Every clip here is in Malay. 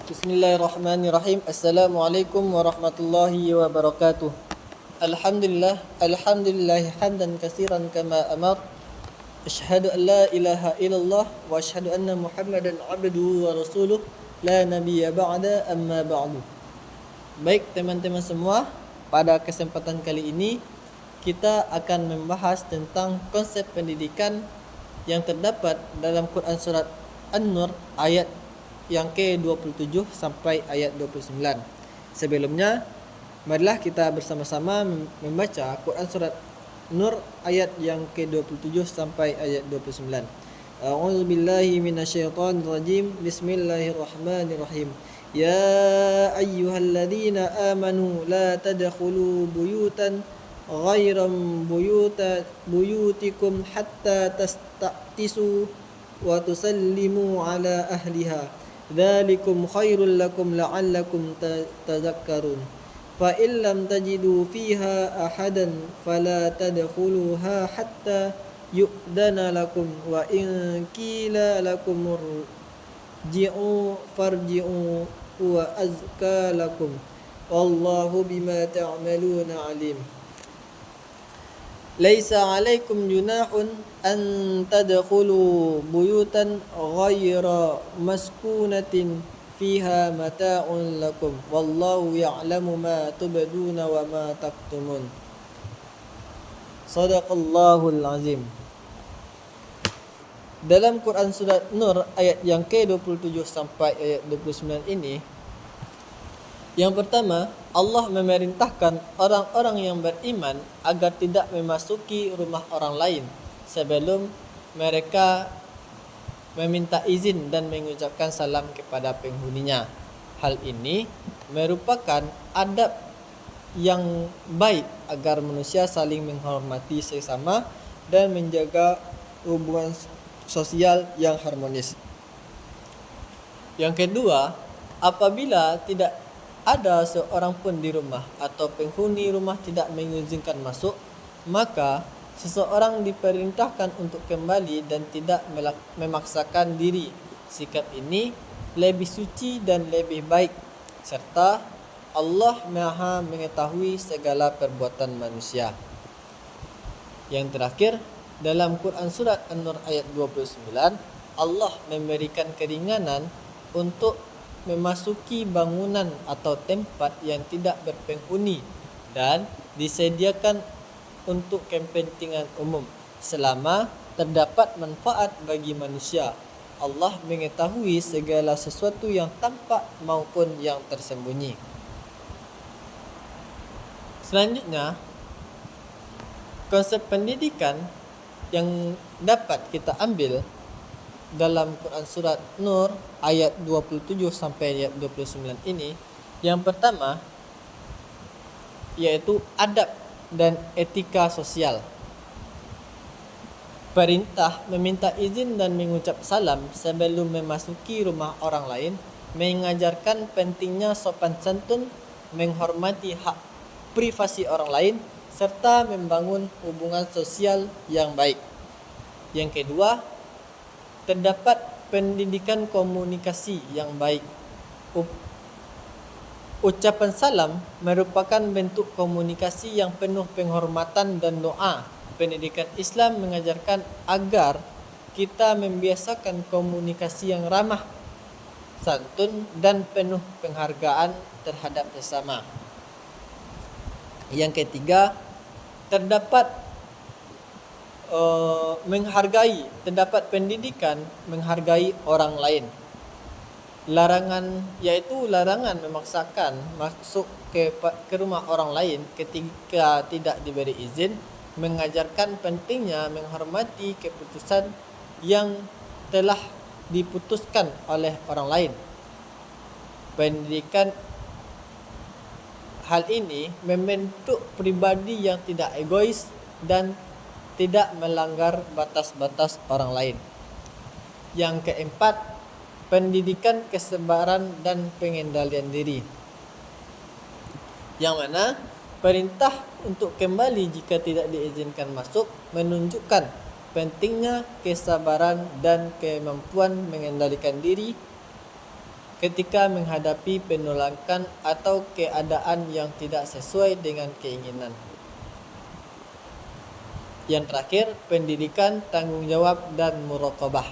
Bismillahirrahmanirrahim. Assalamualaikum warahmatullahi wabarakatuh. Alhamdulillah hamdan katsiran kama amar. Asyhadu an la ilaha illallah wa asyhadu anna Muhammadan abduhu wa rasuluh la nabiyya ba'da amma ba'du. Baik teman-teman semua, pada kesempatan kali ini kita akan membahas tentang konsep pendidikan yang terdapat dalam Quran surat An-Nur ayat yang ke-27 sampai ayat 29. Sebelumnya, marilah kita bersama-sama membaca Quran surat Nur ayat yang ke-27 sampai ayat 29. A'udzu billahi minasyaitonir rajim. Bismillahirrahmanirrahim. Ya ayyuhalladzina amanu la tadkhulu buyutan ghairam buyutikum hatta tasta'tisu wa tusallimu ala ahliha. Dzalikum khairul lakum la'allakum tadhakkarun. Fa in lam tajidu fiha ahadan fala tadkhuluha hatta yu'dana lakum wa in qila lakum irji'u farji'u wa azka lakum wallahu bima ta'maluna alim. Laisa 'alaikum junahun an tadkhulu buyutan ghaira maskunatin fiha mata'un lakum wallahu ya'lamu ma tubduna wa ma taktumun. Shadaqallahul azim. Dalam Quran surat Nur ayat yang ke-27 sampai ayat 29 ini, yang pertama, Allah memerintahkan orang-orang yang beriman agar tidak memasuki rumah orang lain sebelum mereka meminta izin dan mengucapkan salam kepada penghuninya. Hal ini merupakan adab yang baik agar manusia saling menghormati sesama dan menjaga hubungan sosial yang harmonis. Yang kedua, apabila tidak ada seorang pun di rumah atau penghuni rumah tidak mengizinkan masuk, maka seseorang diperintahkan untuk kembali dan tidak memaksakan diri. Sikap ini lebih suci dan lebih baik, serta Allah Maha mengetahui segala perbuatan manusia. Yang terakhir, dalam Quran surat An-Nur ayat 29, Allah memberikan keringanan untuk memasuki bangunan atau tempat yang tidak berpenghuni dan disediakan untuk kepentingan umum selama terdapat manfaat bagi manusia. Allah mengetahui segala sesuatu yang tampak maupun yang tersembunyi. Selanjutnya, konsep pendidikan yang dapat kita ambil dalam Quran surat Nur ayat 27 sampai ayat 29 ini, yang pertama yaitu adab dan etika sosial. Perintah meminta izin dan mengucap salam sebelum memasuki rumah orang lain mengajarkan pentingnya sopan santun, menghormati hak privasi orang lain, serta membangun hubungan sosial yang baik. Yang kedua, terdapat pendidikan komunikasi yang baik. Ucapan salam merupakan bentuk komunikasi yang penuh penghormatan dan doa. Pendidikan Islam mengajarkan agar kita membiasakan komunikasi yang ramah, santun, dan penuh penghargaan terhadap sesama. Yang ketiga, terdapat terdapat pendidikan menghargai orang lain. Larangan memaksakan masuk ke rumah orang lain ketika tidak diberi izin mengajarkan pentingnya menghormati keputusan yang telah diputuskan oleh orang lain. Pendidikan hal ini membentuk pribadi yang tidak egois dan tidak melanggar batas-batas orang lain. Yang keempat, pendidikan kesabaran dan pengendalian diri, yang mana perintah untuk kembali jika tidak diizinkan masuk menunjukkan pentingnya kesabaran dan kemampuan mengendalikan diri ketika menghadapi penolakan atau keadaan yang tidak sesuai dengan keinginan. Yang terakhir, pendidikan, tanggung jawab, dan muraqabah.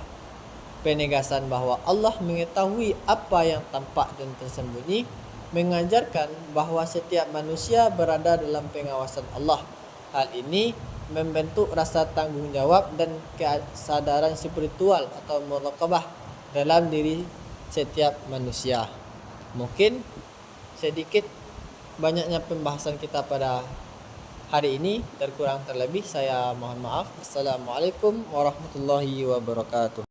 Penegasan bahwa Allah mengetahui apa yang tampak dan tersembunyi, mengajarkan bahwa setiap manusia berada dalam pengawasan Allah. Hal ini membentuk rasa tanggung jawab dan kesadaran spiritual atau muraqabah dalam diri setiap manusia. Mungkin sedikit banyaknya pembahasan kita pada hari ini, terkurang terlebih saya mohon maaf. Assalamualaikum warahmatullahi wabarakatuh.